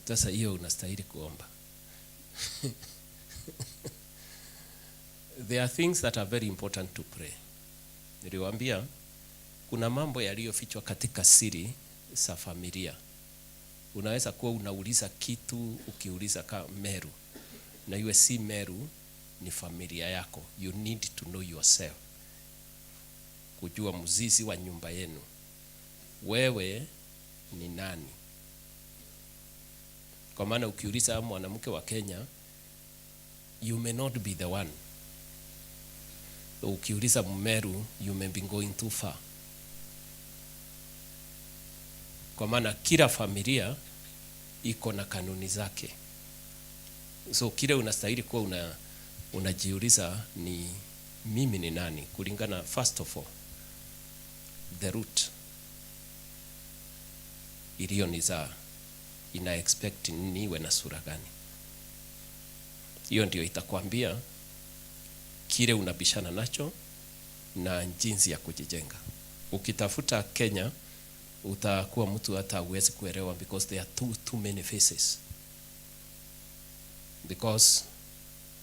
Sasa hiyo unastahili kuomba. There are things that are very important to pray. Niliwaambia kuna mambo yaliyofichwa katika siri za familia. Unaweza kuwa unauliza kitu, ukiuliza kama Meru, na iwe si Meru, ni familia yako. You need to know yourself. Kujua mzizi wa nyumba yenu. Wewe ni nani? Kwa maana ukiuliza mwanamke wa Kenya, you may not be the one. Ukiuliza Mmeru, you may be going too far. Kwa maana kila familia iko na kanuni zake. So kile unastahili kuwa unajiuliza ni mimi ni nani, kulingana first of all the root iliyonizaa ina expect niwe na sura gani. Hiyo ndio itakwambia kile unabishana nacho na jinsi ya kujijenga. Ukitafuta Kenya utakuwa mtu hata huwezi kuelewa, because there are too many faces. Because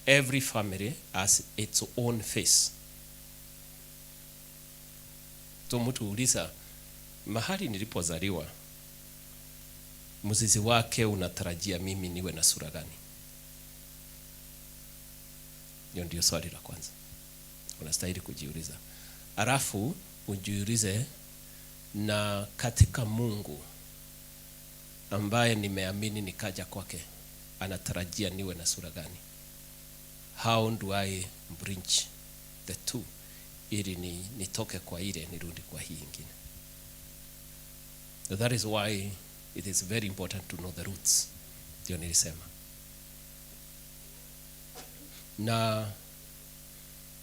every family has its own face. So mtu uliza mahali nilipozaliwa, mzizi wake unatarajia mimi niwe na sura gani? Hiyo ndio swali la kwanza unastahili kujiuliza. Alafu ujiulize, na katika Mungu ambaye nimeamini nikaja kwake, anatarajia niwe na sura gani? How do I bridge the two ili nitoke kwa ile nirudi kwa hii nyingine? So that is why it is very important to know the roots. Ndio nilisema. Na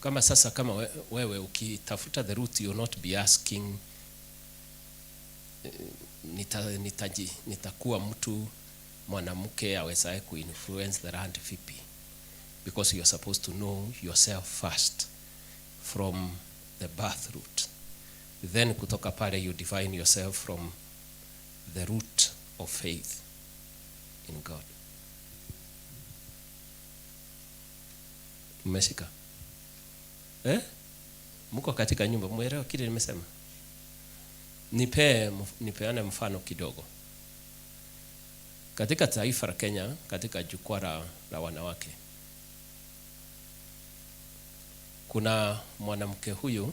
kama sasa kama wewe ukitafuta the root, you not be asking nitakuwa mtu mwanamke awezaye kuinfluence the land vipi, because you are supposed to know yourself first from the birth root. Then kutoka pale you define yourself from the root of faith in God. Umeshika? Mko katika nyumba, muelewa kile nimesema? Nipeane mfano kidogo. Katika taifa la Kenya, katika jukwaa la wanawake, kuna mwanamke huyu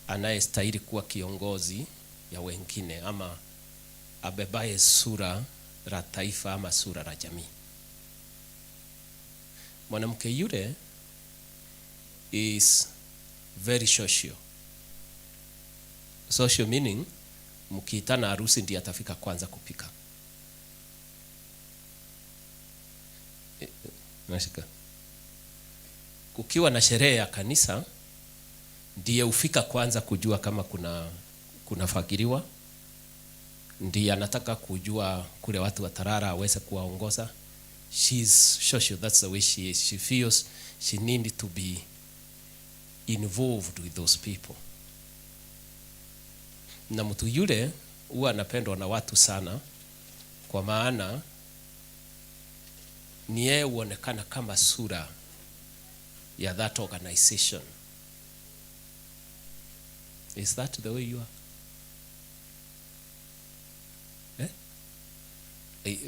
anayestahili kuwa kiongozi ya wengine, ama abebaye sura la taifa ama sura la jamii. Mwanamke yule is very social. Social meaning mkiitana harusi ndiye atafika kwanza kupika. Nashika. Kukiwa na sherehe ya kanisa ndiye ufika kwanza kujua kama kuna fagiliwa. Ndiye anataka kujua kule watu watarara aweze kuwaongoza. She's social, that's the way she is. She feels she needs to be involved with those people. Na mtu yule huwa anapendwa na watu sana, kwa maana ni yeye huonekana kama sura ya that organization. Is that the way you are?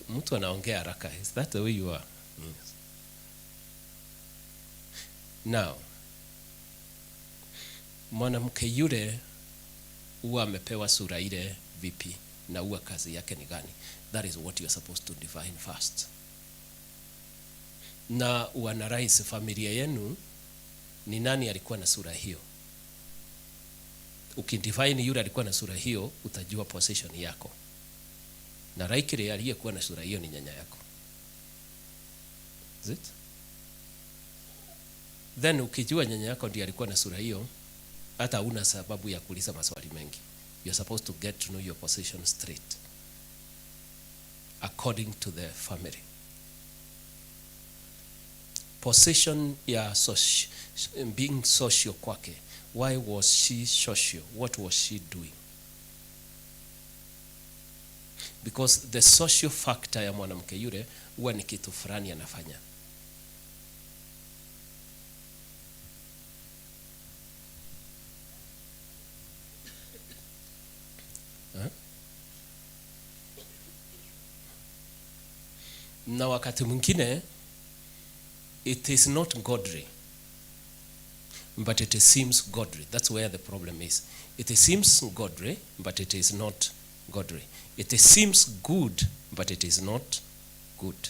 Mtu anaongea haraka. Is that the way you are? Yes. Now, mwanamke yule huwa amepewa sura ile vipi, na huwa kazi yake ni gani? That is what you are supposed to define first. Na uanalyze familia yenu, ni nani alikuwa na sura hiyo. Ukidefine yule alikuwa na sura hiyo, utajua position yako. Na likely aliyekuwa na sura hiyo ni nyanya yako. Is it? Then ukijua nyanya yako ndiye alikuwa na sura hiyo, hata una sababu ya kuuliza maswali mengi. You're supposed to get to know your position straight according to the family. Position ya being social kwake. Why was she social? What was she doing? because the social factor ya mwanamke yule huwa ni kitu fulani anafanya. Na wakati mwingine it is not godly, but it seems godly. That's where the problem is. It seems godly, but it is not godly. It seems good, but it is not good.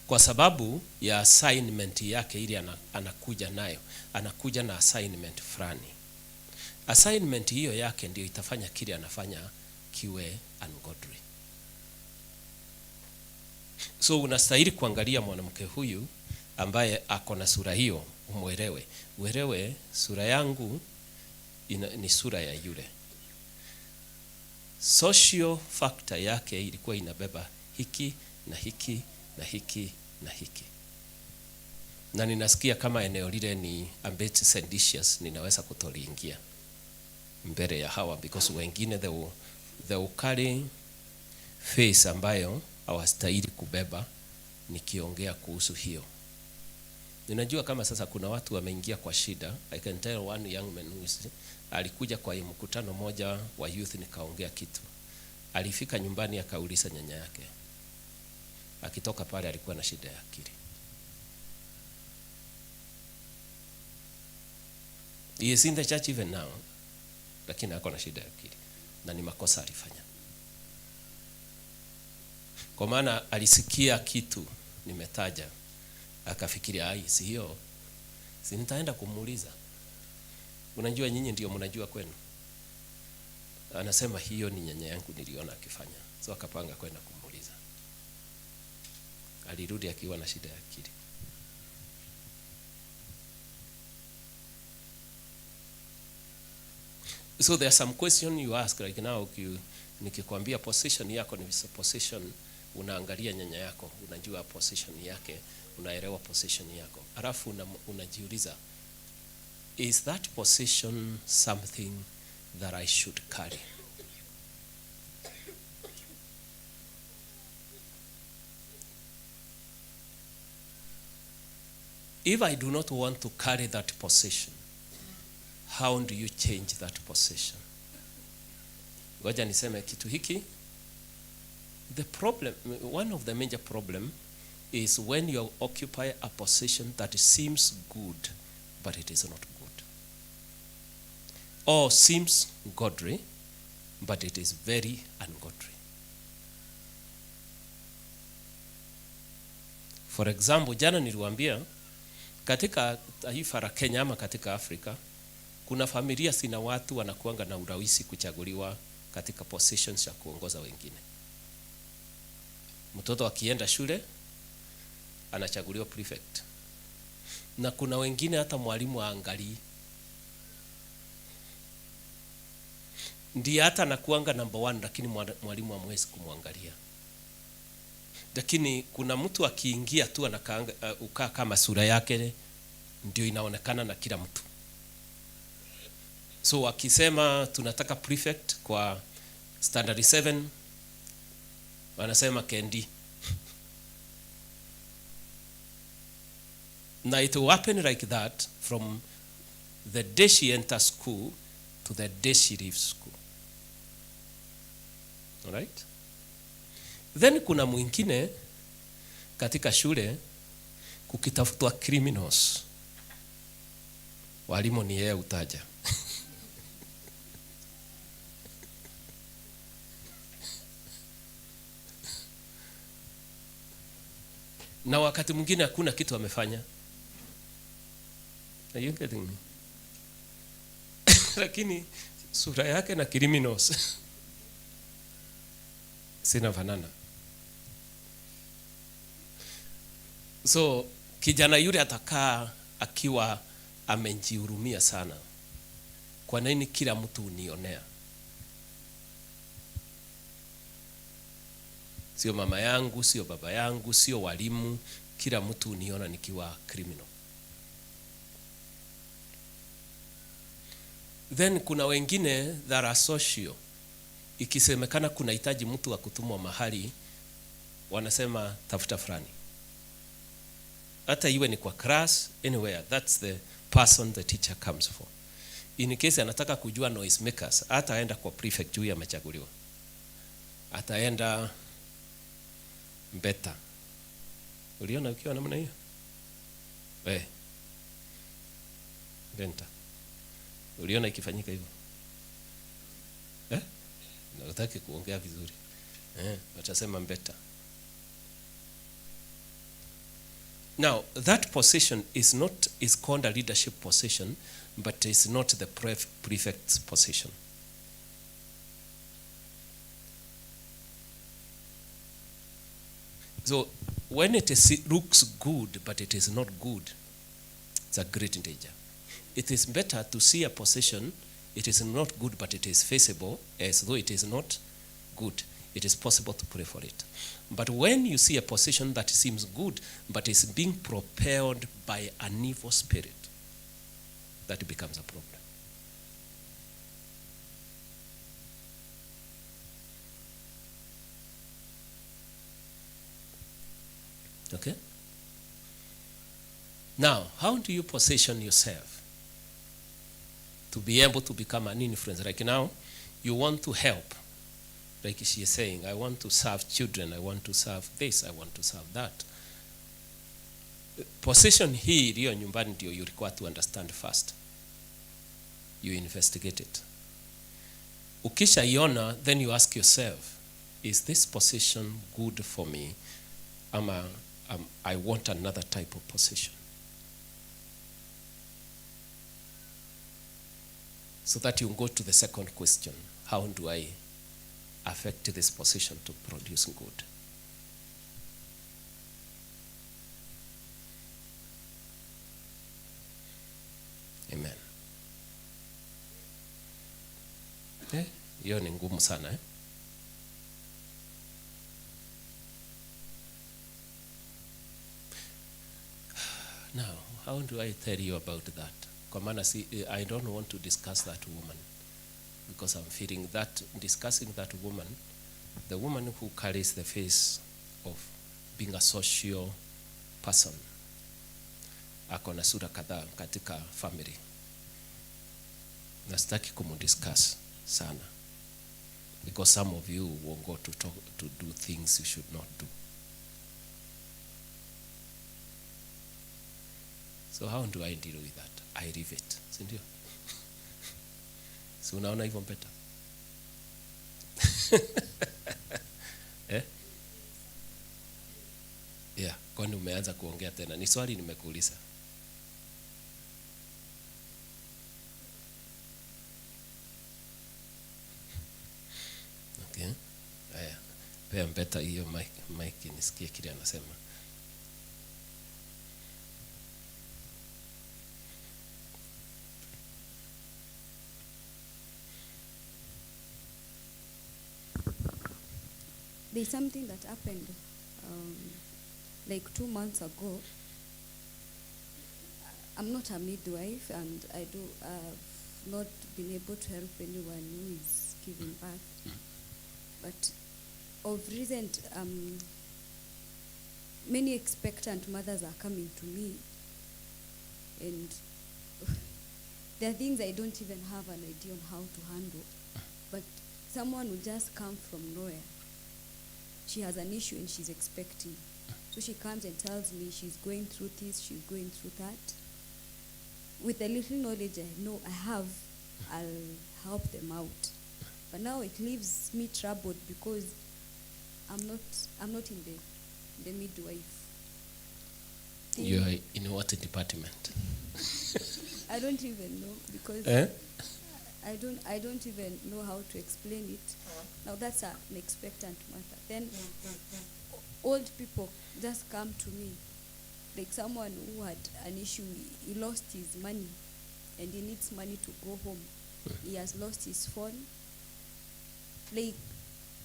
Kwa sababu ya assignment yake ili anakuja nayo. Anakuja na assignment fulani. Assignment hiyo yake ndio itafanya kile anafanya kiwe ungodly. So unastahili kuangalia mwanamke huyu ambaye ako na sura hiyo, umuelewe. Uelewe sura yangu ni sura ya yule. Social factor yake ilikuwa inabeba hiki na hiki na hiki na hiki. Na ninasikia kama eneo lile ni a bit seditious, ninaweza kutoliingia mbele ya hawa, because wengine the ukali face ambayo hawastahili kubeba nikiongea kuhusu hiyo. Ninajua kama sasa kuna watu wameingia kwa shida. I can tell one young man who alikuja kwa mkutano moja wa youth, nikaongea kitu. Alifika nyumbani akauliza nyanya yake. Akitoka pale alikuwa na shida ya akili. He is in the church even now, lakini ako na shida ya akili. Na ni makosa alifanya. Kwa maana alisikia kitu nimetaja, akafikiria si hiyo, si nitaenda kumuuliza. Unajua nyinyi ndio mnajua kwenu. Anasema hiyo ni nyanya yangu niliona akifanya. So akapanga kwenda kumuuliza. Alirudi akiwa na shida ya akili. So there are some question you ask, like now nikikwambia position yako ni position, unaangalia nyanya yako, unajua position yake, unaelewa position yako. Alafu unajiuliza, is that position something that I should carry? If I do not want to carry that position, how do you change that position? Ngoja niseme kitu hiki. The problem, one of the major problem is when you occupy a position that seems good, but it is not good. Or seems godly, but it is very ungodly. For example, jana niliwaambia katika taifa la Kenya ama katika Afrika, kuna familia sina watu wanakuanga na urais kuchaguliwa katika positions ya kuongoza wengine. Mtoto akienda shule anachaguliwa prefect. Na kuna wengine hata mwalimu aangalii. Ndiye hata anakuanga number 1, lakini mwalimu hamwezi kumwangalia. Lakini kuna mtu akiingia tu ukaa kama sura yake ndio inaonekana na kila mtu. So wakisema tunataka prefect kwa standard 7, wanasema Kendi. Now it will happen like that from the day she enters school to the day she leaves school. All right? Then kuna mwingine katika shule kukitafutwa criminals, walimu ni yeye utaja. Na wakati mwingine hakuna kitu amefanya. Are you getting me? Lakini sura yake na criminals sina fanana. So kijana yule atakaa akiwa amejihurumia sana. Kwa nini kila mtu unionea? Sio mama yangu, sio baba yangu, sio walimu, kila mtu uniona nikiwa criminal. Then kuna wengine that are social. Ikisemekana kuna hitaji mtu wa kutumwa mahali, wanasema tafuta fulani. Hata iwe ni kwa class, anywhere, that's the person the teacher comes for. In case anataka kujua noise makers, hata aenda kwa prefect huyu amechaguliwa. Ataenda Mbeta. Uliona ukiwa namna hiyo? Mbeta. Uliona ikifanyika hivyo? Nataka kuongea vizuri. Watasema Mbeta. Now, that position is called a leadership position, but is not the prefect's position. So, when looks good, but it is not good, it's a great danger. It is better to see a position, it is not good, but it is feasible, as though it is not good. It is possible to pray for it. But when you see a position that seems good, but is being propelled by an evil spirit, that becomes a problem. Okay? Now, how do you position yourself to be able to become an influencer? Like now, you want to help. Like she is saying, I want to serve children, I want to serve this, I want to serve that. Position hii iliyo nyumbani ndio you require to understand first. You investigate it. Ukisha iona, then you ask yourself, is this position good for me? I want another type of position. So that you go to the second question, how do I affect this position to produce good? Amen. Hiyo ni ngumu sana. Now, how do I tell you about that? Kwa maana I don't want to discuss that woman, because I'm feeling that discussing that woman, the woman who carries the face of being a social person, ako na sura kadhaa katika family. Nastaki kumudiscuss sana, because some of you will go to do things you should not do. So how do I deal with that? I leave it. Si ndio? Si unaona hivyo Mbeta? Yeah, kwani umeanza kuongea tena? Ni swali nimekuuliza. Okay. Haya. Pea Mbeta hiyo mic nisikie kile anasema. There's something that happened like 2 months ago. I'm not a midwife, and I've not been able to help anyone who is giving birth. But of recent, many expectant mothers are coming to me, and there are things I don't even have an idea on how to handle. But someone will just come from nowhere. She has an issue and she's expecting. So she comes and tells me she's going through this, she's going through that. With the little knowledge I know I have, I'll help them out. But now it leaves me troubled because I'm not in the midwife. You are in what department? I don't even know, because I don't even know how to explain it. Now that's an expectant mother. Then old people just come to me, like someone who had an issue. He lost his money and he needs money to go home. He has lost his phone. Like,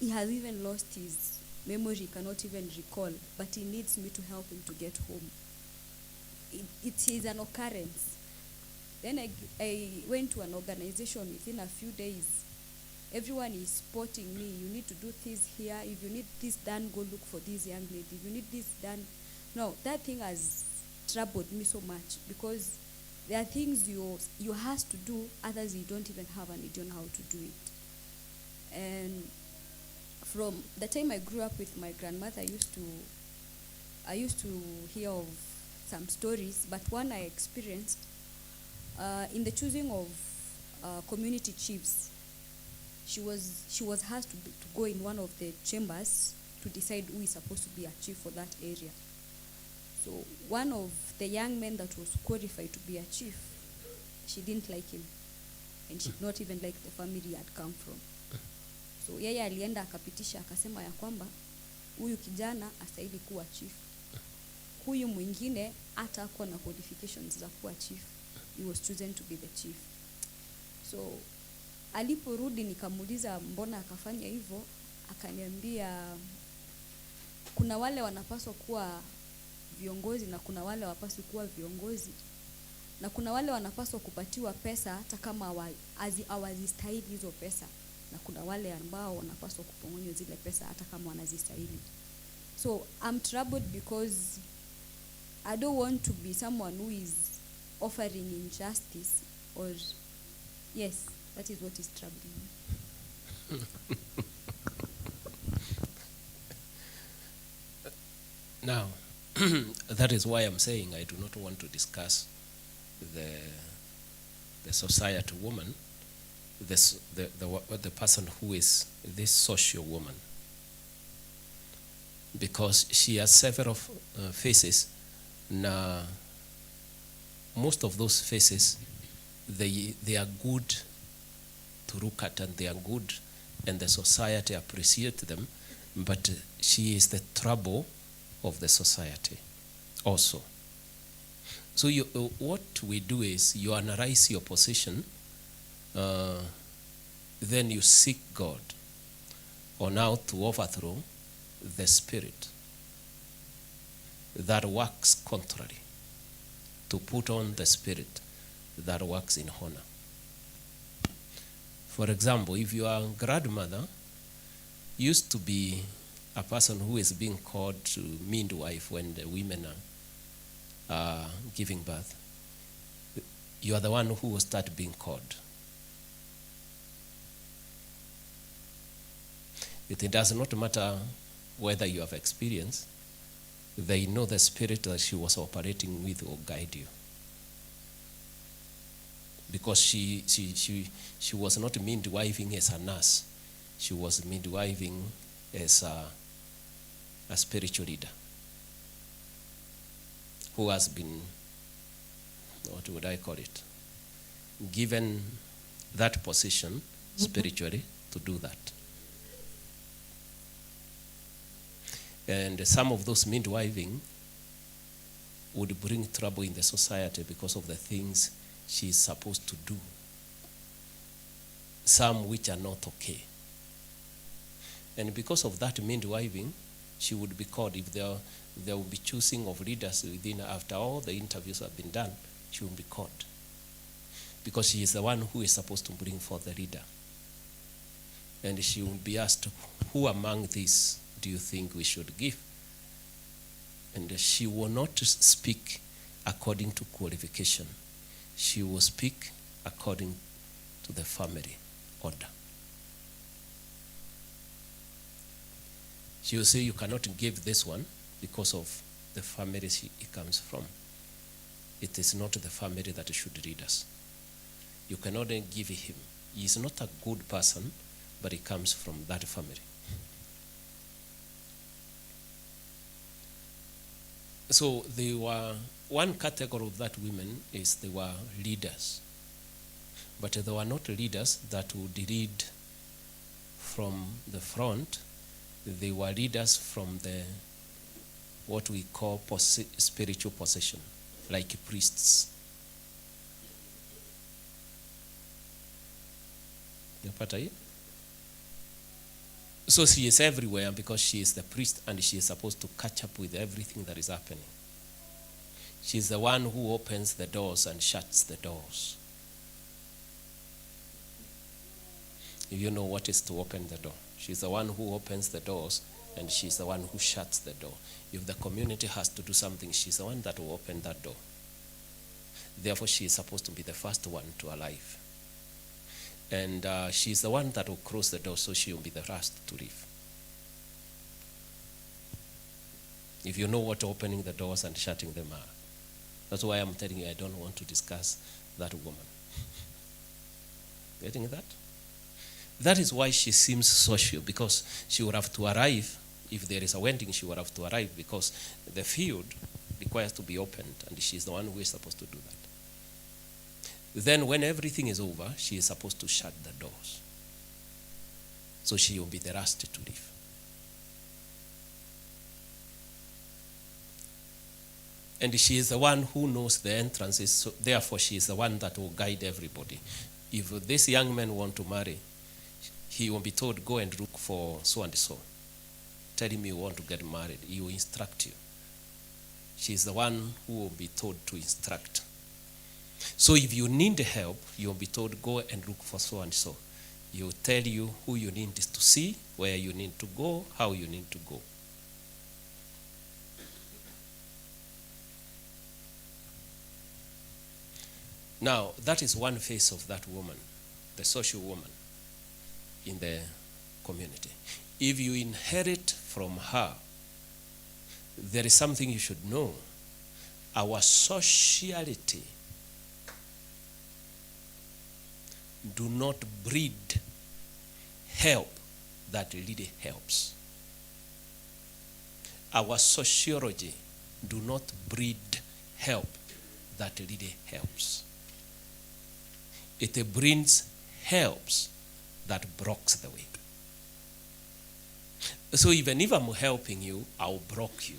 he has even lost his memory, he cannot even recall, but he needs me to help him to get home. It is an occurrence. Then I went to an organization. Within a few days, everyone is spotting me. You need to do this here. If you need this done, go look for this young lady. If you need this done. No, that thing has troubled me so much, because there are things you have to do, others you don't even have an idea on how to do it. And from the time I grew up with my grandmother, I used to hear of some stories, but one I experienced in the choosing of community chiefs. She was asked to go in one of the chambers to decide who is supposed to be a chief for that area. So one of the young men that was qualified to be a chief, she didn't like him, and she did not even like the family he had come from. So yeye alienda akapitisha akasema ya kwamba huyu kijana astahili kuwa chief. Huyu mwingine hata hakuwa na qualifications za kuwa chief. He was chosen to be the chief. So aliporudi nikamuuliza mbona akafanya hivyo, akaniambia kuna wale wanapaswa kuwa viongozi na kuna wale wapaswi kuwa viongozi, na kuna wale wanapaswa kupatiwa pesa hata kama hawazistahili hizo pesa, na kuna wale ambao wanapaswa kupongonywa zile pesa hata kama wanazistahili. So I'm troubled because I don't want to be someone who is offering injustice, or yes, that is what is troubling me. Now, that is why I'm saying I do not want to discuss the society woman, the person who is this social woman, because she has several faces. Now, most of those faces, they are good to look at, and they are good, and the society appreciate them, but she is the trouble of the society also. So what we do is you analyze your position, then you seek God on how to overthrow the spirit that works contrary, to put on the spirit that works in honor. For example, if your grandmother used to be a person who is being called to midwife when the women are giving birth, you are the one who will start being called. It does not matter whether you have experience, they know the spirit that she was operating with will guide you. Because she was not midwifing as a nurse, she was midwifing as a spiritual leader who has been, what would I call it, given that position spiritually to do that. And some of those midwifing would bring trouble in the society because of the things she is supposed to do, some which are not okay. And because of that midwifing, she would be called. If there will be choosing of leaders within, after all the interviews have been done, she will be called, because she is the one who is supposed to bring forth the leader. And she will be asked, who among these do you think we should give? And she will not speak according to qualification. She will speak according to the family order. She will say, you cannot give this one because of the family he comes from. It is not the family that should lead us. You cannot give him. He is not a good person, but he comes from that family. So they were, one category of that women is they were leaders. But they were not leaders that would lead from the front. They were leaders from the, what we call spiritual possession, like priests. So she is everywhere because she is the priest, and she is supposed to catch up with everything that is happening. She's the one who opens the doors and shuts the doors. If you know what is to open the door, she's the one who opens the doors and she's the one who shuts the door. If the community has to do something, she's the one that will open that door. Therefore, she is supposed to be the first one to arrive. And she's the one that will close the door, so she will be the last to leave. If you know what opening the doors and shutting them are. That's why I'm telling you I don't want to discuss that woman. Getting that? That is why she seems social, because she will have to arrive. If there is a wedding, she will have to arrive because the field requires to be opened, and she's the one who is supposed to do that. Then when everything is over, she is supposed to shut the doors. So she will be the last to leave. And she is the one who knows the entrances, so therefore she is the one that will guide everybody. If this young man want to marry, he will be told, go and look for so and so. Tell him you want to get married. He will instruct you. She is the one who will be told to instruct. So if you need help, you will be told, go and look for so and so. He will tell you who you need to see, where you need to go, how you need to go. Now, that is one face of that woman, the social woman in the community. If you inherit from her, there is something you should know. Our sociality do not breed help that really helps. Our sociology do not breed help that really helps. It brings helps that blocks the way. So even if I'm helping you, I'll block you.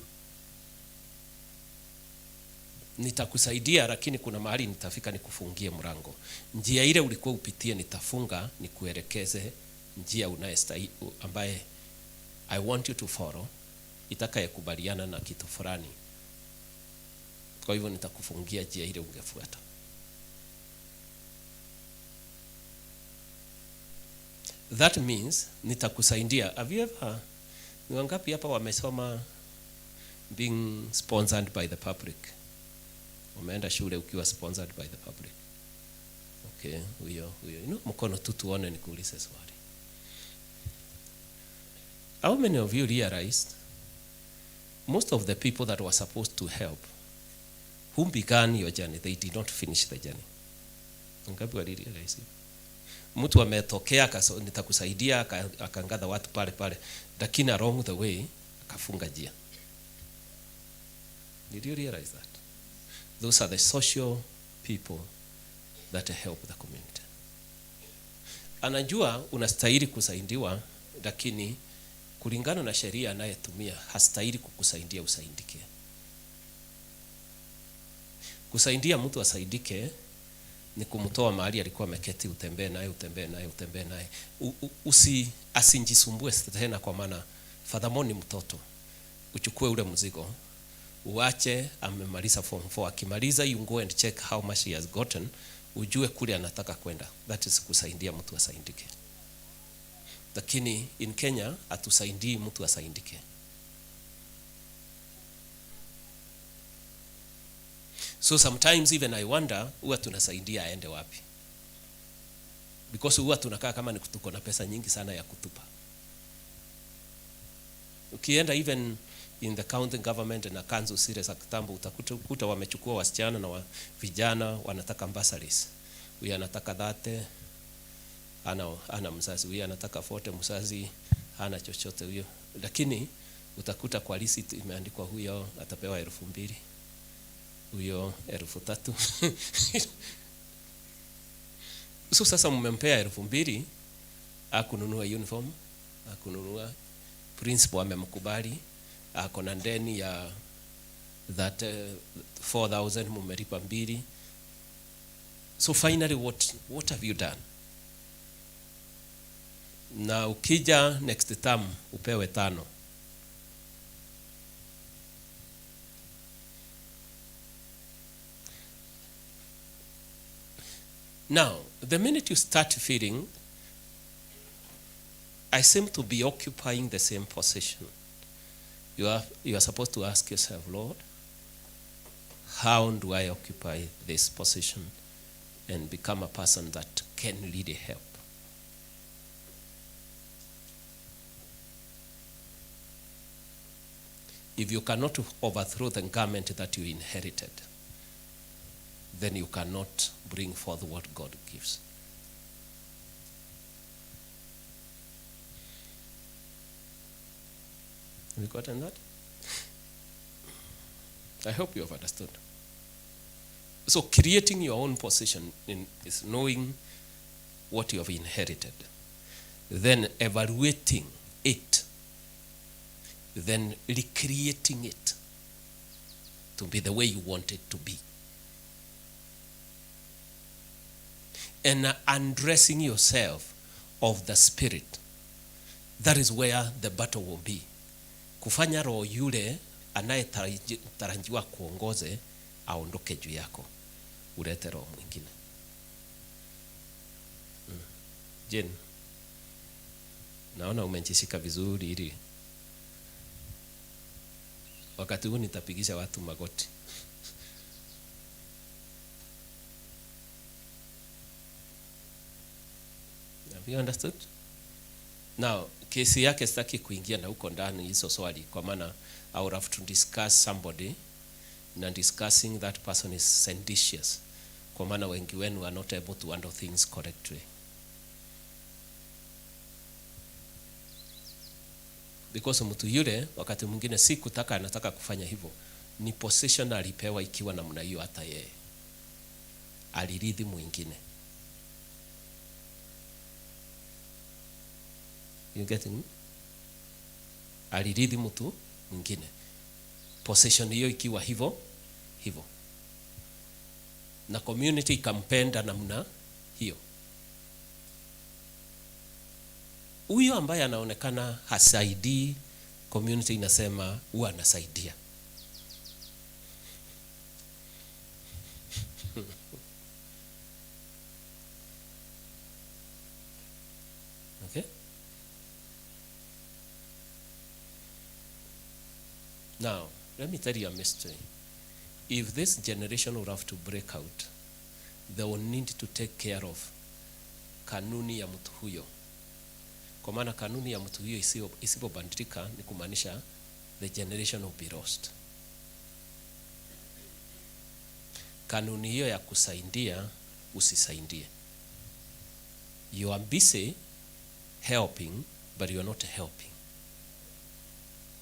Nitakusaidia lakini kuna mahali nitafika nikufungie mlango. Njia ile ulikuwa upitie nitafunga nikuelekeze njia unayostahili ambaye I want you to follow itakayekubaliana na kitu fulani. Kwa hivyo nitakufungia njia ile ungefuata. That means nitakusaidia. Have you ever, ni wangapi hapa wamesoma being sponsored by the public? Umeenda shule ukiwa sponsored by the public? Okay, huyo. Mkono tu tuone nikuulize swali. How many of you realized most of the people that were supposed to help, who began your journey, they did not finish the journey? Wangapi wali realize? Mtu ametokea nitakusaidia akangadha watu pale lakini along the way akafunga njia. Did you realize that? Those are the social people that help the community. Anajua unastahili kusaidiwa, lakini kulingana na sheria anayetumia hastahili kukusaidia usaidike. Kusaidia mtu asaidike ni kumtoa mahali alikuwa ameketi, utembee naye. Asinjisumbue tena, kwa maana fadhamoni mtoto. Uchukue ule mzigo, uache amemaliza form 4. Akimaliza you go and check how much he has gotten, ujue kule anataka kwenda. That is kusaidia mtu asaidike. Lakini in Kenya atusaidii mtu asaidike. So sometimes even I wonder huwa tunasaidia aende wapi, because huwa tunakaa kama ni tuko na pesa nyingi sana ya kutupa. Ukienda even in the county government na kanzu sire za kitambo utakuta wamechukua wasichana na vijana wanataka bursaries. Huyu anataka 30 ana mzazi, huyu anataka 40 mzazi hana chochote huyo, lakini utakuta kwa list imeandikwa huyo atapewa 2,000, huyo 3,000. So sasa mmempea 2,000 akununua uniform, akununua principal amemkubali, ako na ndeni ya that 4,000 mmelipa 2. So finally what have you done? Na ukija next term upewe 5. . . . . . . . . . . . . . . . . . . . . . . . . . . . . . . . . . . . . . . . . . . . . . . . . . . . . . . . . . . Now, the minute you start feeling, I seem to be occupying the same position, you are supposed to ask yourself, Lord, how do I occupy this position and become a person that can really help? If you cannot overthrow the garment that you inherited, then you cannot bring forth what God gives. Have you gotten that? I hope you have understood. So creating your own position is knowing what you have inherited, then evaluating it, then recreating it to be the way you want it to be. And undressing yourself of the spirit. That is where the battle will be. Kufanya roho yule anayetarajiwa kuongoze aondoke juu yako, ulete roho mwingine. Jen, naona umejishika vizuri ili wakati huu nitapigisha watu magoti. Have you understood? Now, kesi yake sitaki kuingia na huko ndani hizo swali, kwa maana I would have to discuss somebody, na discussing that person is seditious, kwa maana wengi wenu are not able to handle things correctly. Because mtu yule wakati mwingine si kutaka anataka kufanya hivyo, ni position alipewa ikiwa namna hiyo, hata yeye aliridhi mwingine. You getting me? Aliridhi mtu mwingine, position hiyo ikiwa hivyo, na community ikampenda namna hiyo. Huyo ambaye anaonekana hasaidii, community inasema huwa anasaidia. Okay? Now, let me tell you a mystery. If this generation will have to break out, they will need to take care of kanuni ya mtu huyo. Kwa maana kanuni ya mtu huyo isipobadilika, ni kumaanisha the generation will be lost. Kanuni hiyo ya kusaidia, usisaidie. You are busy helping, but you are not helping.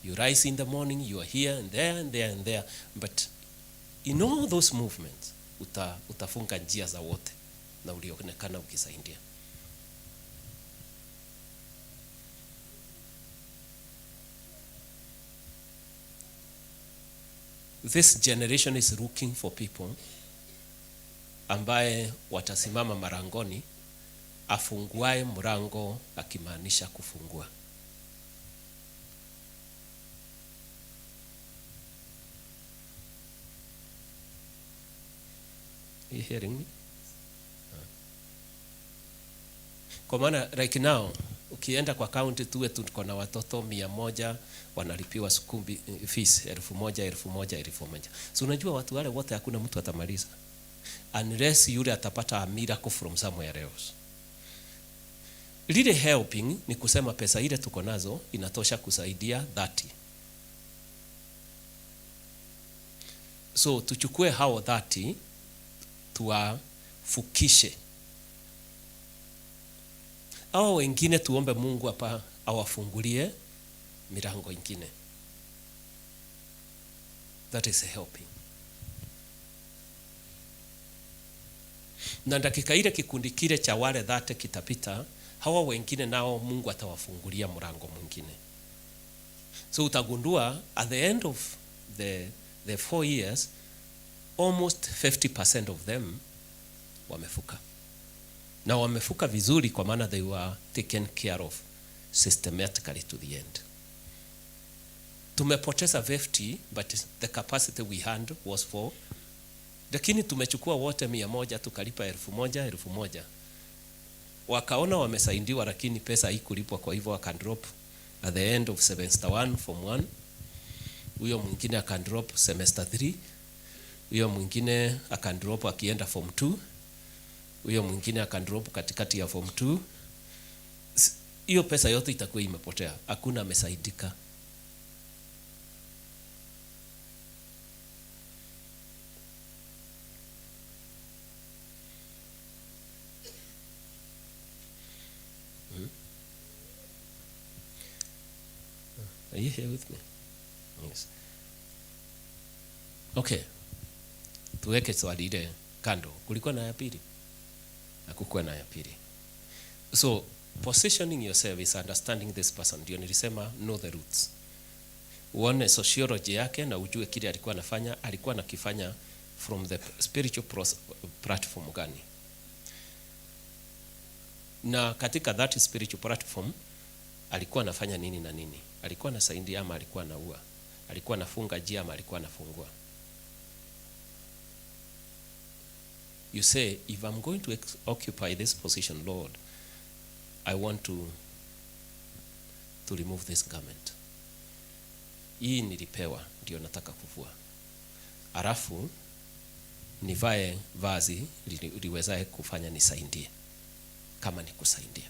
You rise in the morning, you are here and there and there and there, but in all those movements utafunga njia za wote na ulionekana ukisaidia. This generation is looking for people ambaye watasimama marangoni, afunguae mrango akimaanisha kufungua. Are you hearing me? Kwa maana like now, ukienda kwa county tuwe tuko na watoto 100 wanalipiwa school fees 1,000. So unajua watu wale wote hakuna mtu atamaliza unless yule atapata a miracle from somewhere else. Really helping ni kusema pesa ile tuko nazo inatosha kusaidia 30. So tuchukue hao 30 tuwafukishe. Hao wengine tuombe Mungu hapa awafungulie milango ingine. That is helping. Na dakika ile kikundi kile cha wale 30 kitapita, hawa wengine nao Mungu atawafungulia mlango mwingine. So utagundua at the end of the 4 years, almost 50% of them wamefuka. Na wamefuka vizuri kwa maana they were taken care of systematically to the end. Tumepoteza 50, but the capacity we had was for Lakini tumechukua wote 100 tukalipa 1,000. Wakaona wamesaidiwa, lakini pesa haikulipwa, kwa hivyo wakandrop at the end of semester 1 form 1. Huyo mwingine akandrop semester 3. Huyo mwingine akandrop akienda form 2. Huyo mwingine akandrop katikati ya form 2. Hiyo pesa yote itakuwa imepotea, hakuna amesaidika. Are you here with me? Yes. Okay. Tuweke swali ile kando. Kulikuwa na ya pili? Hakukuwa na ya pili. So, positioning yourself is understanding this person. Ndio nilisema know the roots. Uone sociology yake na ujue kile alikuwa nakifanya from the spiritual platform gani. Na katika that spiritual platform alikuwa anafanya nini na nini? Alikuwa anasaidia ama alikuwa anaua? Alikuwa anafunga jia ama alikuwa anafungua? You say, if I'm going to occupy this position, Lord, I want to remove this garment. Hii nilipewa, ndio nataka kuvua. Alafu nivae vazi liwezae kufanya nisaidie, kama nikusaidia.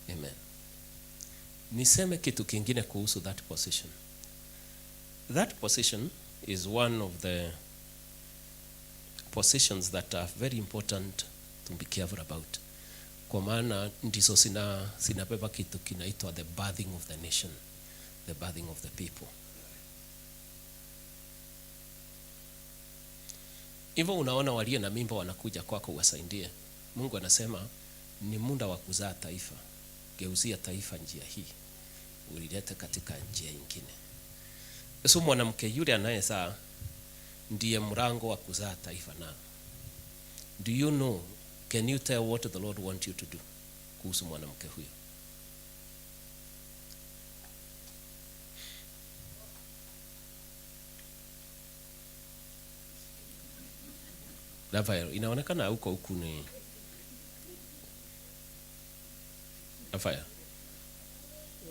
Amen. Niseme kitu kingine kuhusu that position. That position is one of the positions that are very important to be careful about. Kwa maana ndizo sinabeba kitu kinaitwa the birthing of the nation, the birthing of the people. Hivyo unaona walio na mimba wanakuja kwako uwasaidie. Mungu anasema ni muda wa kuzaa taifa. Geuzia taifa njia hii, ulilete katika njia nyingine. So mwanamke yule anayezaa ndiye mlango wa kuzaa taifa. Na do you know, can you tell what the Lord want you to do kuhusu mwanamke huyo? Rafael, inaonekana huko ni Rafael,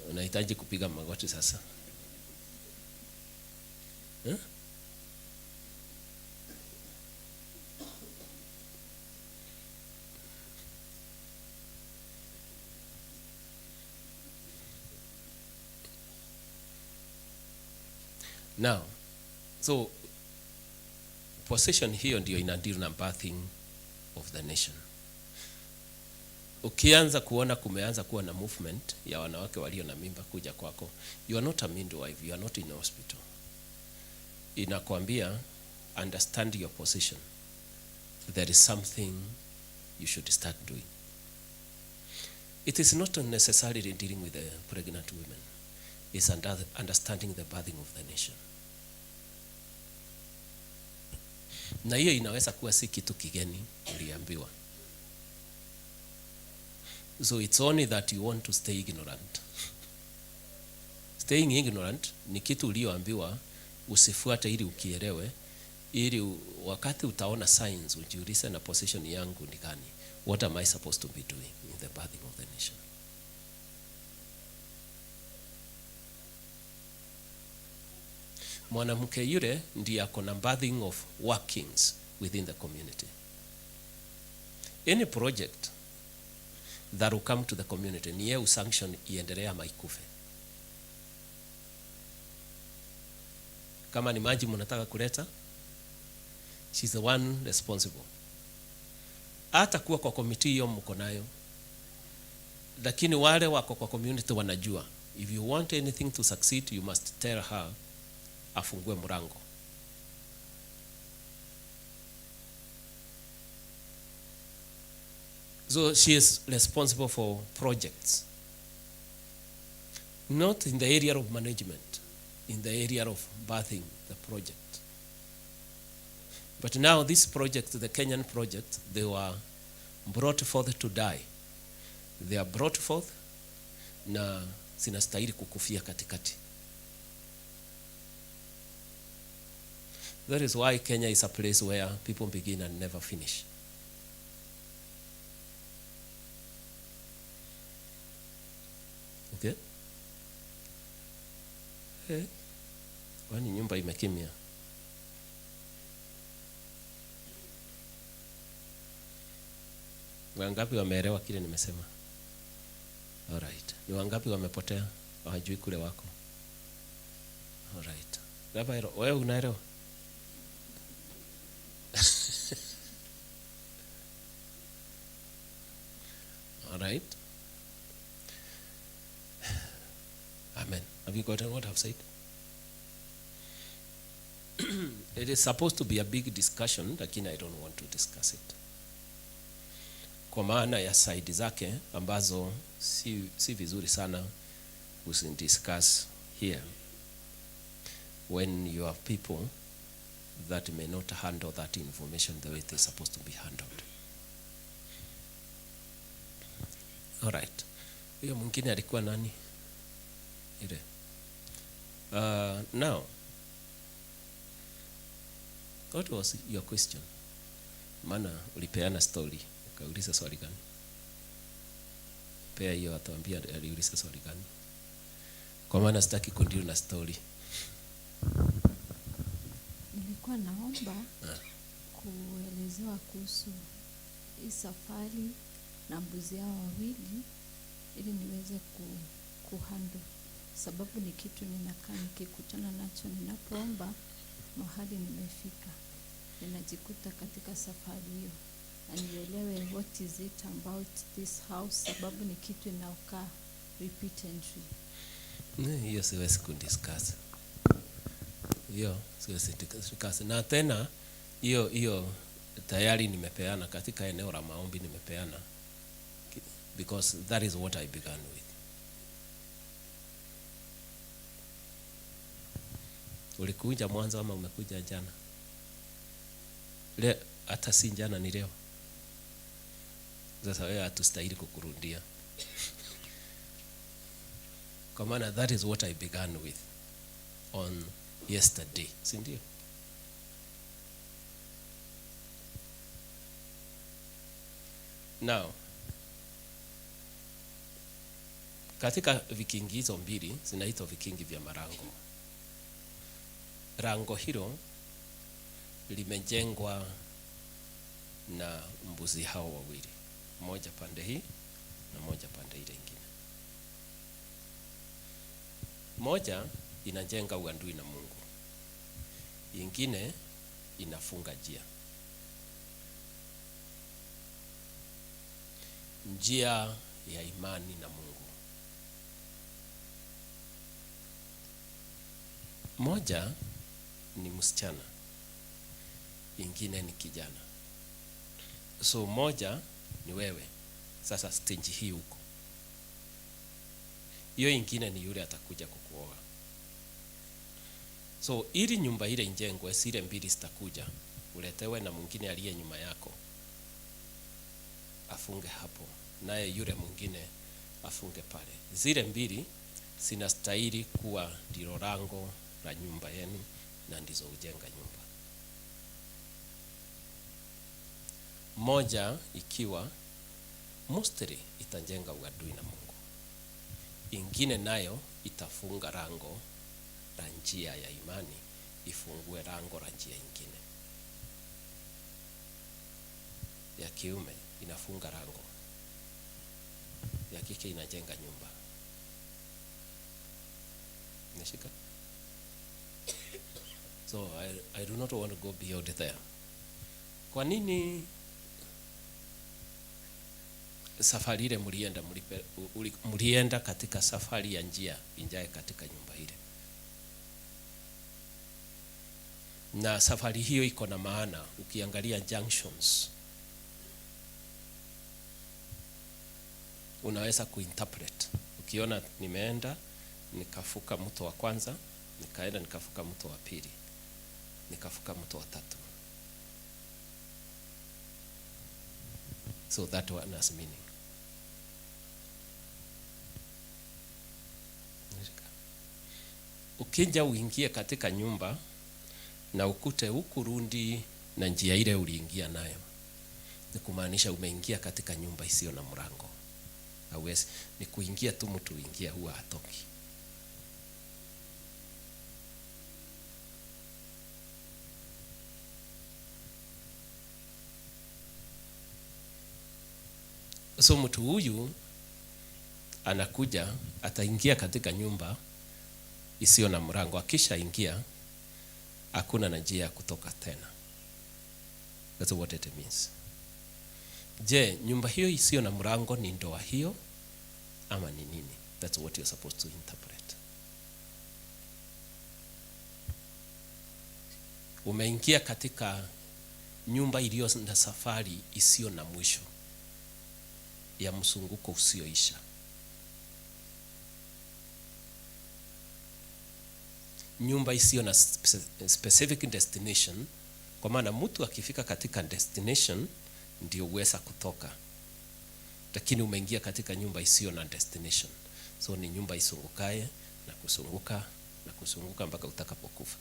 unahitaji kupiga magoti sasa. Now, so position hiyo ndio inadeal na birthing of the nation. Ukianza kuona kumeanza kuwa na movement ya wanawake walio na mimba kuja kwako, you are not a midwife, you are not in a hospital. Inakwambia understand your position. There is something you should start doing. It is not necessarily dealing with the pregnant women. It's understanding the birthing of the nation. Na hiyo inaweza kuwa si kitu kigeni uliambiwa. So it's only that you want to stay ignorant. Staying ignorant ni kitu ulioambiwa usifuate ili ukielewe, ili wakati utaona signs ujiulize na position yangu ni gani. What am I supposed to be doing in the birthing of the nation? Mwanamke yule ndiye ako na birthing of workings within the community. Any project that will come to the community ni yeye sanction iendelee ama ikufe. Kama ni maji mnataka kuleta, she's the one responsible. Hata kuwa kwa committee hiyo mko nayo, lakini wale wako kwa community wanajua, if you want anything to succeed you must tell her afungue mlango. So she is responsible for projects, not in the area of management, in the area of birthing the project. But now this project, the Kenyan project, they were brought forth to die. They are brought forth, na zinastahili kukufia katikati. That is why Kenya is a place where people begin and never finish. Okay? Hey. Kwani nyumba imekimya? Wangapi wameelewa kile nimesema? Alright. Ni wangapi wamepotea? Hawajui kule wako? Alright. Labda wewe unaelewa? Alright. Amen. Have you gotten what I've said? It is supposed to be a big discussion, lakini I don't want to discuss it. Kwa maana ya side zake ambazo si vizuri sana discuss here when you have people that may not handle that information the way it is supposed to be handled. All right. Huyo mwingine alikuwa nani? Ile. Now, what was your question? Maana ulipeana story. Ukauliza swali gani? Pea hiyo atuambia aliuliza swali gani? Kwa maana sitaki continue na story. Nilikuwa naomba kuelezewa kuhusu hii safari na mbuzi hao wawili ili niweze kuhandle, sababu ni kitu ninakaa nikikutana nacho ninapoomba mahali nimefika, ninajikuta katika safari hiyo na nielewe what is it about this house, sababu ni kitu inaokaa repeatedly. Hiyo siwezi kudiscuss. Hiyo siwezi kudiscuss. Na tena hiyo tayari nimepeana katika eneo la maombi, nimepeana because that is what I began with. Ulikuja mwanzo ama umekuja jana? Hata si jana, ni leo. Sasa wewe hatustahili kukurudia. Kwa maana that is what I began with on yesterday, si ndio? Now, katika vikingi hizo mbili zinaitwa vikingi vya marango. Rango hilo limejengwa na mbuzi hao wawili, moja pande hii na moja pande ile nyingine. Moja inajenga uadui na Mungu, nyingine inafunga njia ya imani na Mungu. Moja ni msichana, nyingine ni kijana. So moja ni wewe, sasa stage hii huko. Hiyo nyingine ni yule atakuja kukuoa. So ili nyumba ile njengwe, zile mbili zitakuja, uletewe na mwingine aliye nyuma yako afunge hapo, naye yule mwingine afunge pale. Zile mbili zinastahili kuwa ndilo lango la nyumba yenu na ndizo ujenga nyumba. Moja ikiwa mustari itajenga uadui na Mungu, ingine nayo itafunga rango la njia ya imani, ifungue rango la njia ingine. Ya kiume inafunga rango, ya kike inajenga nyumba. Nashika? So I do not want to go beyond there. Kwa nini safari ile mulienda katika safari ya njia injae katika nyumba ile? Na safari hiyo iko na maana. Ukiangalia junctions unaweza kuinterpret. Ukiona nimeenda nikafuka mto wa kwanza, nikaenda nikafuka mto wa pili, nikafuka mto wa tatu. So that one has meaning. ukija uingie katika nyumba na ukute ukurundi na njia ile uliingia nayo, ni kumaanisha umeingia katika nyumba isiyo na mlango. Hauwezi, ni kuingia tu, mtu uingia huwa hatoki. So mtu huyu anakuja, ataingia katika nyumba isiyo na mlango. Akisha ingia hakuna na njia ya kutoka tena. That's what it means. Je, nyumba hiyo isiyo na mlango ni ndoa hiyo ama ni nini? That's what you're supposed to interpret. Umeingia katika nyumba iliyo na safari isiyo na mwisho, ya msunguko usioisha. Nyumba isiyo na specific destination, kwa maana mtu akifika katika destination ndio uweza kutoka, lakini umeingia katika nyumba isiyo na destination. So ni nyumba isungukaye na kusunguka na kusunguka mpaka utakapokufa.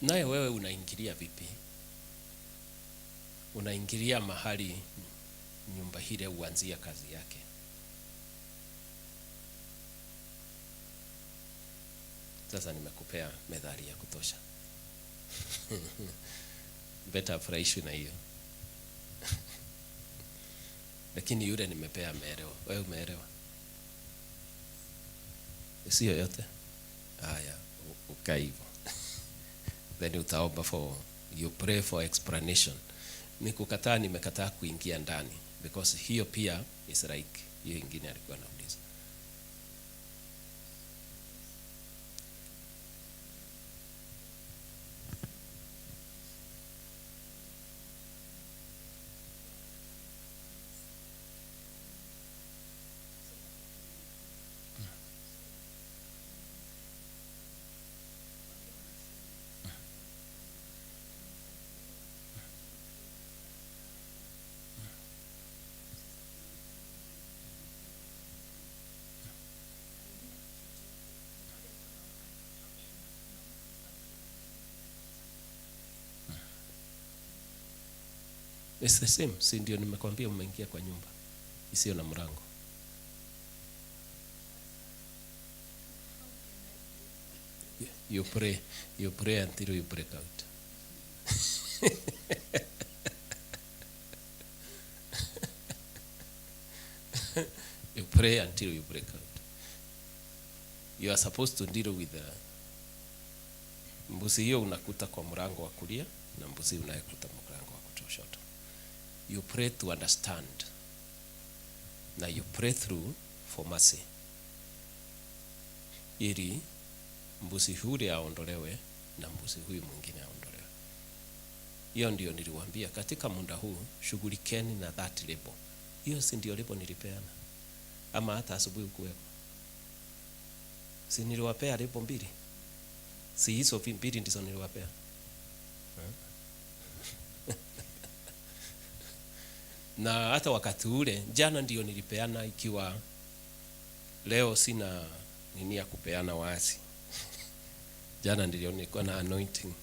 Naye wewe unaingilia vipi? Unaingilia mahali nyumba hile huanzia kazi yake. Sasa nimekupea methali ya kutosha. Beta afurahishwe na hiyo. Lakini yule nimepea ameelewa. Wewe umeelewa? Sio yote? Haya, ukaa hivyo. Then utaomba you pray for explanation. Nikukataa, nimekataa kuingia ndani, because hiyo pia is like hiyo ingine alikuwa anauliza. It's the same. Si ndio nimekwambia umeingia kwa nyumba isiyo na mlango. You pray until you break out. You pray until you break out. You are supposed to deal with the mbuzi hiyo unakuta kwa mlango wa kulia na mbuzi unayekuta mlango wa kushoto. You pray to understand. Na you pray through for mercy, ili mbuzi huyu aondolewe na mbuzi huyu mwingine aondolewe. Hiyo ndio niliwaambia katika muda huu, shughulikeni na that label. Hiyo si ndio label nilipeana? Ama hata asubuhi ukuweko, si niliwapea label mbili? Si hizo mbili ndizo niliwapea? Na hata wakati ule jana ndio nilipeana, ikiwa leo sina nini ya kupeana wazi. Jana ndio nilikuwa na anointing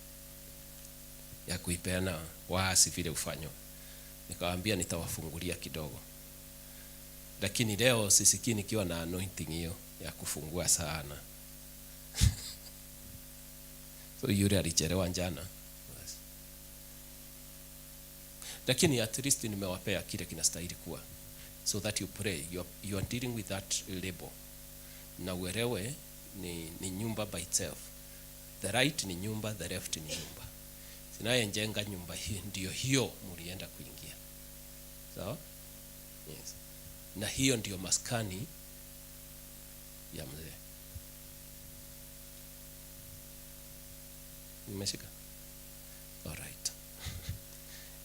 ya kuipeana wazi vile ufanywa. Nikawaambia nitawafungulia kidogo. Lakini leo sisikii nikiwa na anointing hiyo ya kufungua sana. So yule alichelewa jana. Lakini at least nimewapea kile kinastahili kuwa, so that you pray, you are dealing with that label. Na uelewe ni nyumba by itself. The right ni nyumba, the left ni nyumba. Sinayenjenga nyumba hii ndio hiyo mlienda kuingia. Sawa? Yes. Na hiyo ndio maskani ya mzee. Nimeshika? All right.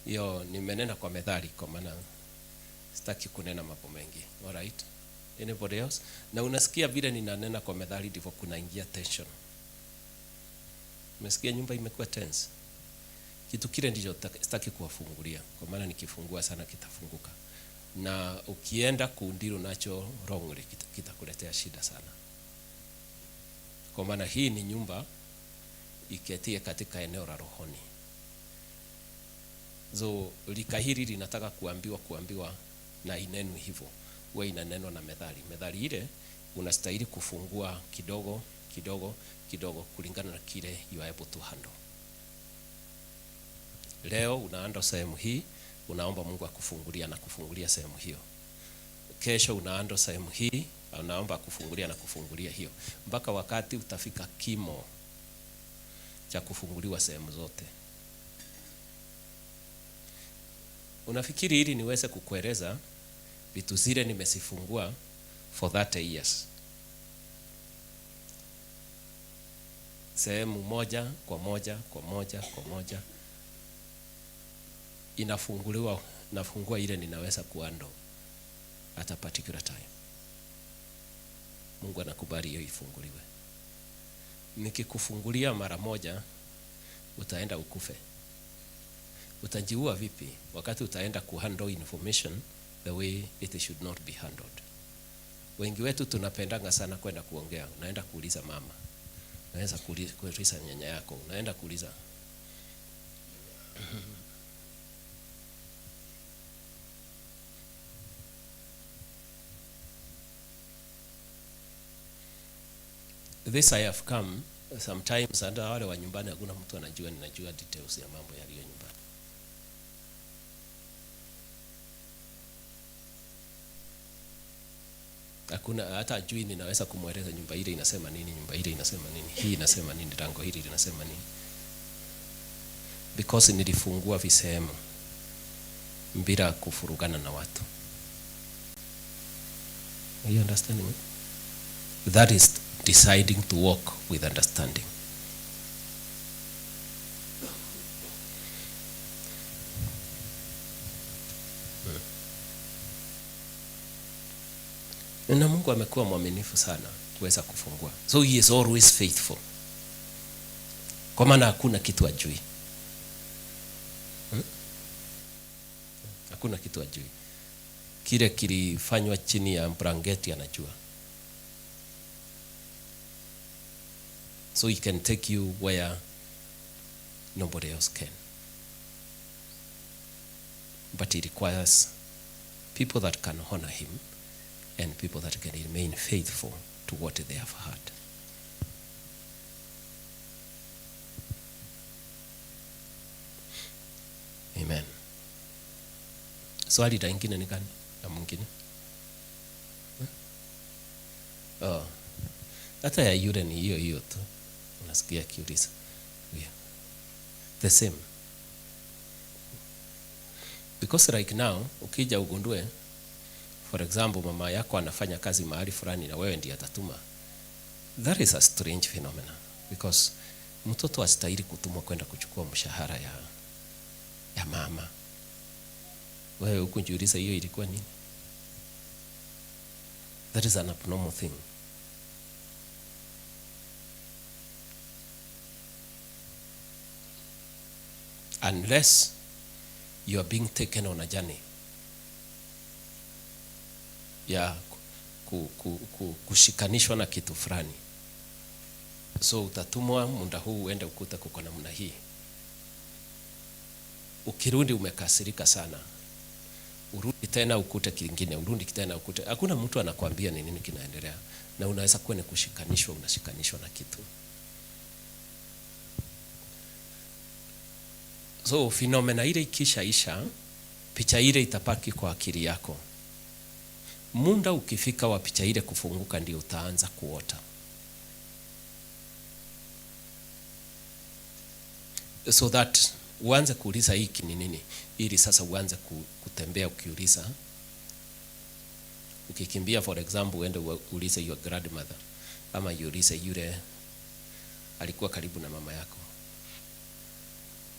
Hiyo nimenena kwa methali, kwa maana sitaki kunena mambo mengi. All right. Anybody else? Na unasikia vile ninanena kwa methali ndivyo kunaingia tension. Umesikia nyumba imekuwa tense. Kitu kile ndicho sitaki kuwafungulia, kwa maana nikifungua sana kitafunguka. Na ukienda kuundiru nacho wrongly kitakuletea shida sana. Kwa maana hii ni nyumba iketie katika eneo la rohoni. So lika hili linataka kuambiwa na inenu hivyo. Wewe inanenwa na methali. Methali ile unastahili kufungua kidogo kidogo kidogo kulingana na kile you are able to handle. Leo unaanda sehemu hii, unaomba Mungu akufungulia na kufungulia sehemu hiyo. Kesho unaanda sehemu hii, unaomba akufungulia na kufungulia hiyo. Mpaka wakati utafika kimo cha kufunguliwa sehemu zote. Unafikiri ili niweze kukueleza vitu zile nimesifungua for 30 years. Sehemu moja kwa moja kwa moja kwa moja inafunguliwa, nafungua ile ninaweza kuando at a particular time. Mungu anakubali hiyo ifunguliwe. Nikikufungulia mara moja utaenda ukufe. Utajiua vipi wakati utaenda kuhandle information the way it should not be handled? Wengi wetu tunapendanga sana kwenda kuongea. Unaenda kuuliza mama, unaweza kuuliza nyanya yako, unaenda kuuliza this I have come sometimes, and wale wa nyumbani hakuna mtu anajua ninajua details ya mambo yaliyo nyumbani. Hakuna hata ajui ninaweza kumweleza nyumba ile inasema nini, nyumba ile inasema nini, hii inasema nini, lango hili linasema nini. Because nilifungua visehemu bila kufurugana na watu. You understand me? That is deciding to walk with understanding. Na Mungu amekuwa mwaminifu sana kuweza kufungua. So he is always faithful. Kwa maana hakuna kitu ajui. Hakuna kitu ajui. Kile kilifanywa chini ya blanketi anajua. So he can take you where nobody else can. But it requires people that can honor him and people that can remain faithful to what they have heard. Amen. Swali lingine ni gani? Na mwingine? Hata ya yule ni hiyo tu. Unasikia kiuliza. Yeah. The same. Because like now, ukija ugundue, for example, mama yako anafanya kazi mahali fulani na wewe ndiye atatuma. That is a strange phenomenon. Because mtoto astahili kutumwa kwenda kuchukua mshahara ya mama. Wewe ukujiuliza hiyo ilikuwa nini? That is an abnormal thing. Unless you are being taken on a journey ya kushikanishwa na kitu fulani. So utatumwa muda huu uende ukuta kuko namna hii. Ukirudi umekasirika sana. Urudi tena ukute kingine, urudi tena ukute. Hakuna mtu anakuambia ni nini kinaendelea. Na unaweza kuwa ni kushikanishwa, unashikanishwa na kitu. So phenomena ile ikishaisha, picha ile itapaki kwa akili yako. Muda ukifika wa picha ile kufunguka ndio utaanza kuota. So that uanze kuuliza hiki ni nini, ili sasa uanze kutembea ukiuliza. Ukikimbia for example uende uulize your grandmother, ama uulize yule alikuwa karibu na mama yako.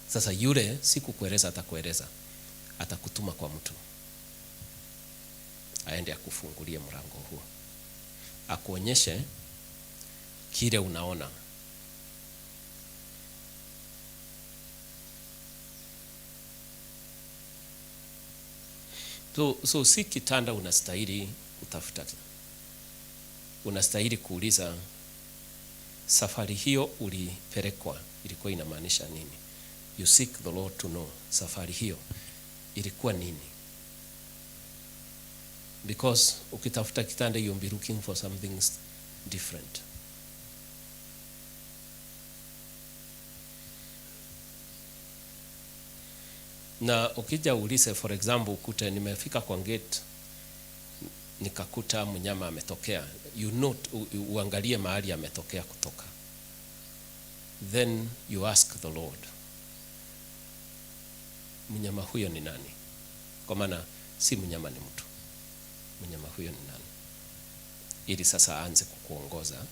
Sasa yule si kukueleza, atakueleza, atakutuma kwa mtu. aende akufungulie mlango huo, akuonyeshe kile unaona. So si kitanda unastahili kutafuta, unastahili kuuliza safari hiyo ulipelekwa ilikuwa inamaanisha nini? You seek the Lord to know safari hiyo ilikuwa nini, because ukitafuta kitanda you'll be looking for something different. Na ukija ulize, for example, ukute nimefika kwa gate nikakuta mnyama ametokea, you note, uangalie mahali ametokea kutoka, then you ask the Lord, mnyama huyo ni nani? Kwa maana si mnyama, ni mtu. Mnyama huyo ni nani? Ili sasa aanze kukuongoza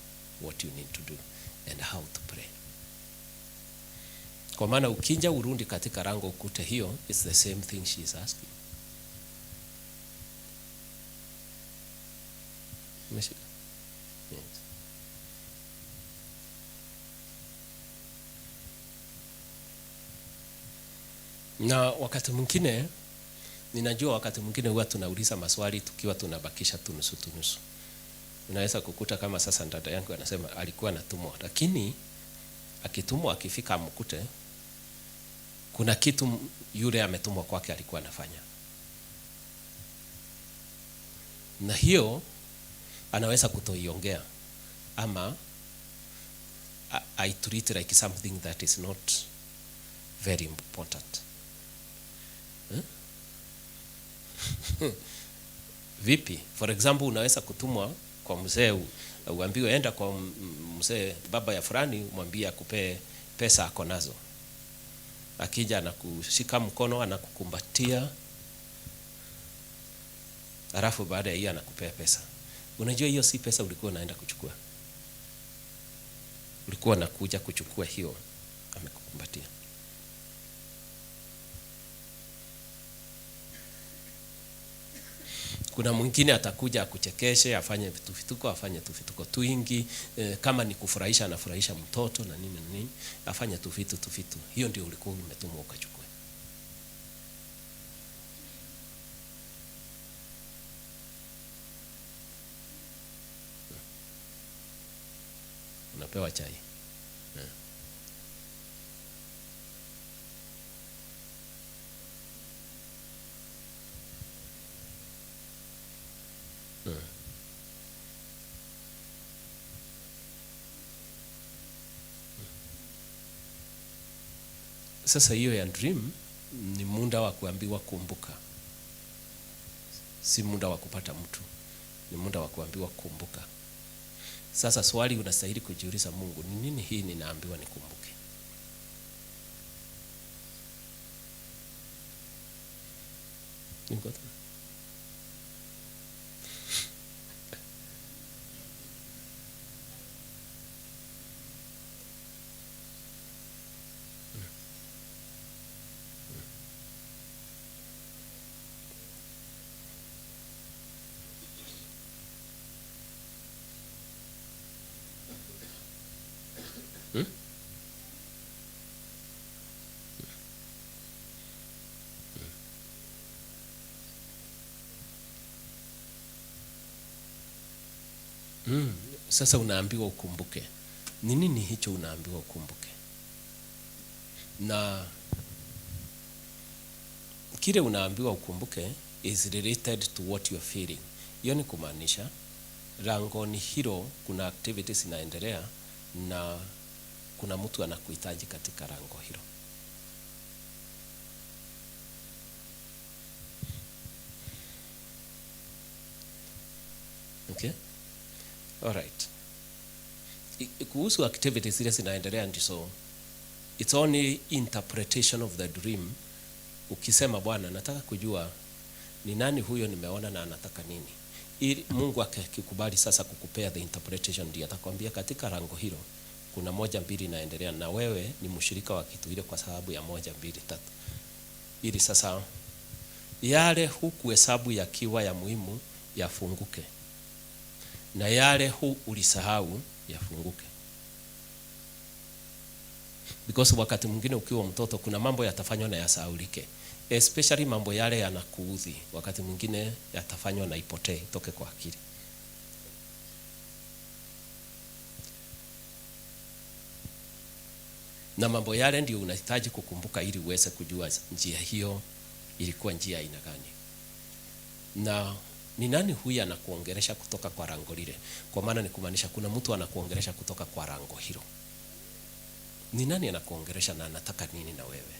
what you need to do and how to pray. Kwa maana ukija urundi katika rango ukute hiyo, it's the same thing she is asking. Umeshika? Yes. Na wakati mwingine, ninajua wakati mwingine huwa tunauliza maswali tukiwa tunabakisha tunusu. Unaweza kukuta kama sasa dada yangu anasema alikuwa anatumwa, lakini akitumwa akifika amkute kuna kitu yule ametumwa kwake alikuwa anafanya, na hiyo anaweza kutoiongea ama I treat like something that is not very important. Vipi? For example, unaweza kutumwa kwa mzee, uambiwe enda kwa mzee baba ya fulani, umwambie akupe pesa ako nazo. Akija anakushika mkono, anakukumbatia, alafu baada ya hiyo anakupea pesa. Unajua hiyo si pesa ulikuwa unaenda kuchukua. Ulikuwa unakuja kuchukua hiyo, amekukumbatia. Kuna mwingine atakuja akuchekeshe, afanye vituko twingi, kama ni kufurahisha anafurahisha mtoto na nini, afanye tufitu. Hiyo ndio ulikuwa umetumwa ukachukua. Unapewa chai. Sasa hiyo ya dream ni muda wa kuambiwa kumbuka, si muda wa kupata mtu, ni muda wa kuambiwa kumbuka. Sasa swali unastahili kujiuliza, Mungu, ni nini hii ninaambiwa nikumbuke? Ningota Sasa unaambiwa ukumbuke. Ni nini hicho unaambiwa ukumbuke? Na kile unaambiwa ukumbuke is related to what you are feeling. Hiyo ni kumaanisha langoni hilo kuna activities inaendelea na kuna mtu anakuhitaji katika lango hilo. Okay? All right. Kuhusu activities zile zinaendelea, ndizo it's only interpretation of the dream. Ukisema Bwana, nataka kujua ni nani huyo nimeona na anataka nini, ili Mungu akikubali sasa kukupea the interpretation, ndiye atakwambia katika rango hilo kuna 1, 2 inaendelea, na wewe ni mshirika wa kitu ile kwa sababu ya 1, 2, 3, ili sasa yale huku hesabu yakiwa ya muhimu yafunguke, na yale ulisahau yafunguke. Because wakati mwingine ukiwa mtoto kuna mambo yatafanywa na yasahaulike, especially mambo yale yanakuudhi, wakati mwingine yatafanywa na ipotee, itoke kwa akili. Na mambo yale ndio unahitaji kukumbuka ili uweze kujua njia hiyo ilikuwa njia aina gani. Na ni nani huyu anakuongelesha kutoka kwa rango lile? Kwa maana ni kumaanisha kuna mtu anakuongelesha kutoka kwa rango hilo. Ni nani anakuongelesha na anataka nini na wewe?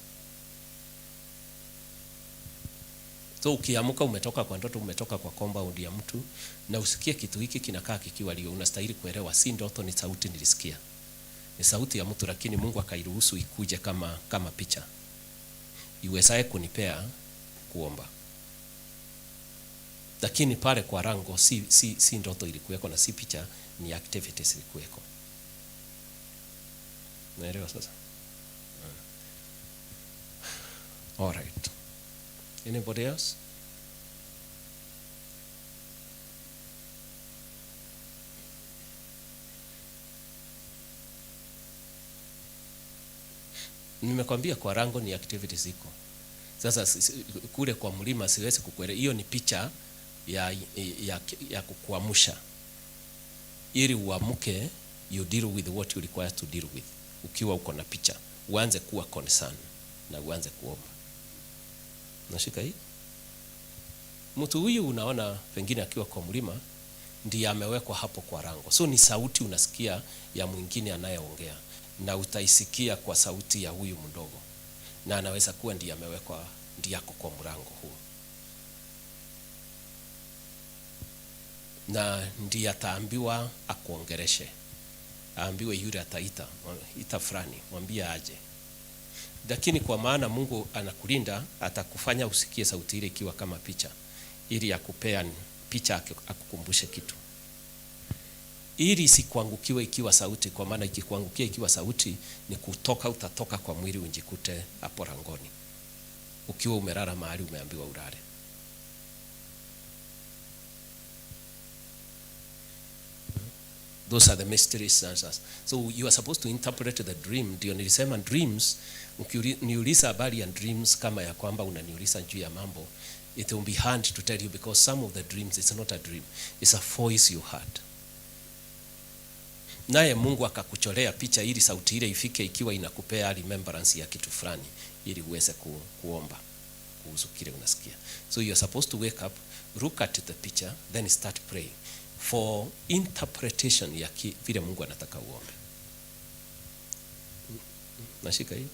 So ukiamuka umetoka kwa ndoto, umetoka kwa compound ya mtu na usikie kitu hiki kinakaa kikiwa leo, unastahili kuelewa si ndoto, ni sauti nilisikia. Ni sauti ya mtu, lakini Mungu akairuhusu ikuje kama picha iwezae kunipea kuomba. Lakini pale kwa rango si ndoto ilikuweko na si picha, ni activities ilikuweko. Naelewa sasa? All right. Anybody else? Nimekwambia kwa rango ni activities ziko. Sasa kule kwa mlima siwezi kukueleza. Hiyo ni picha ya kukuamsha ili uamuke, you deal with what you require to deal with. Ukiwa uko na picha, uanze kuwa concern na uanze kuomba. Nashika hii. Mtu huyu unaona pengine akiwa kwa mlima ndiye amewekwa hapo kwa rango. So ni sauti unasikia ya mwingine anayeongea na utaisikia kwa sauti ya huyu mdogo. Na anaweza kuwa ndiye amewekwa, ndiye yako kwa mlango huu. Na ndiye ataambiwa akuongereshe. Aambiwe yule ita fulani, mwambie aje. Lakini kwa maana Mungu anakulinda, atakufanya usikie sauti ile ikiwa kama picha, ili akupea picha, akukumbushe kitu. Ili sikuangukiwe ikiwa sauti, kwa maana ikikuangukia ikiwa sauti ni kutoka, utatoka kwa mwili unjikute hapo langoni. Ukiwa umelala mahali umeambiwa ulale. Those are the mysteries answers. So you are supposed to interpret the dream. Ndio nilisema dreams, ukiniuliza habari ya dreams kama ya kwamba unaniuliza juu ya mambo, it will be hard to tell you because some of the dreams, it's not a dream. It's a voice you heard. Naye Mungu akakucholea picha ili sauti ile ifike ikiwa inakupea remembrance ya kitu fulani ili uweze kuomba kuhusu kile unasikia. So you are supposed to wake up, look at the picture, then start praying for interpretation ya vile Mungu anataka uombe. Nashika hii?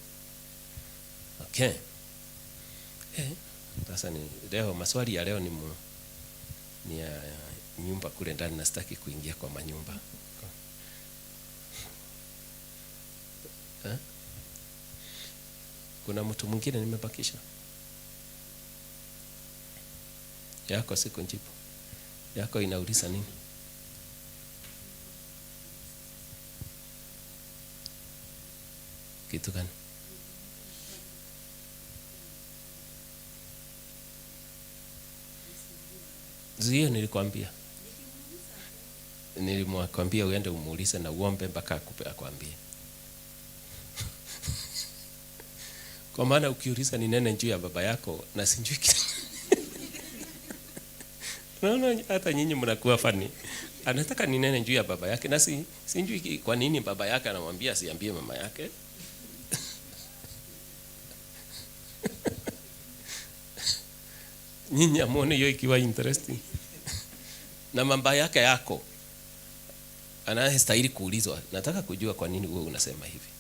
Okay. Sasa ni leo maswali ya leo ni ya nyumba kule ndani, na sitaki kuingia kwa manyumba. Kuna mtu mwingine nimebakisha? Yako siku njipo. Yako inauliza nini? Kitu gani? Zio nilikwambia. Nilimwambia uende umuulize na uombe mpaka akwambie. Kwa maana ukiuliza ni nene juu ya baba yako na sinjui kitu. Naona hata nyinyi mnakuwa fani. Anataka ni nene juu ya baba yake na sinjui kwa nini baba yake anamwambia asiambie mama yake. Nyinyi amuone hiyo ikiwa interesting. Na mamba yako anastahili kuulizwa, nataka kujua kwa nini wewe unasema hivi.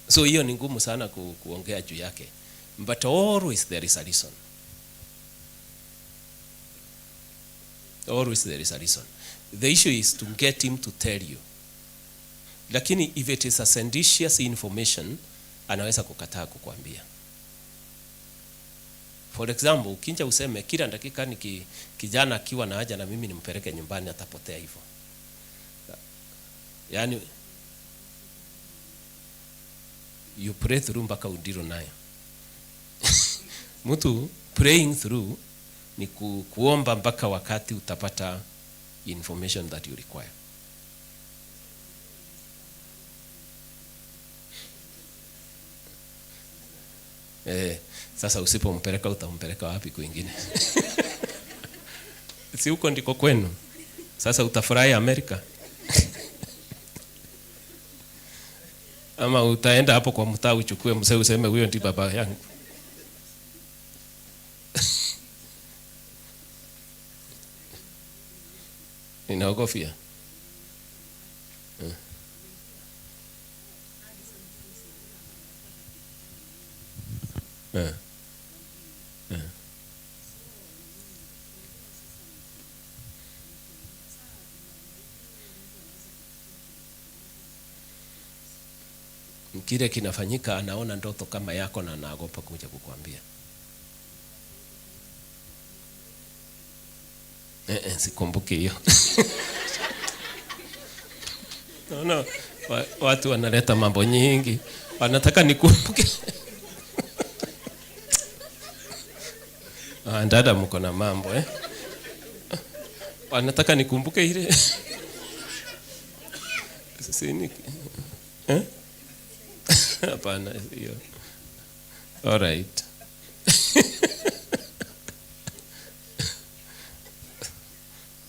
So hiyo ni ngumu sana kuongea juu yake. But always there is a reason. Always there is a reason. The issue is to get him to tell you. Lakini if it is a seditious information, anaweza kukataa kukuambia. For example, ukinja useme kila dakika ni kijana akiwa na haja na mimi nimpeleke nyumbani, atapotea hivyo. Yaani you pray through mpaka udiro nayo. Mtu praying through ni kuomba mpaka wakati utapata information that you require. Sasa usipompeleka utampeleka wapi kwingine? Si huko ndiko kwenu. Sasa utafurahi Amerika? Ama utaenda hapo kwa mtaa uchukue mzee useme huyo ndi baba yangu? Ninaogofia. Kile kinafanyika, anaona ndoto kama yako na anaogopa kuja kukuambia. Sikumbuki hiyo. No, watu wanaleta mambo nyingi, wanataka nikumbuke. Dada mko na mambo wanataka nikumbuke ile. Sisi hapana hiyo. All right.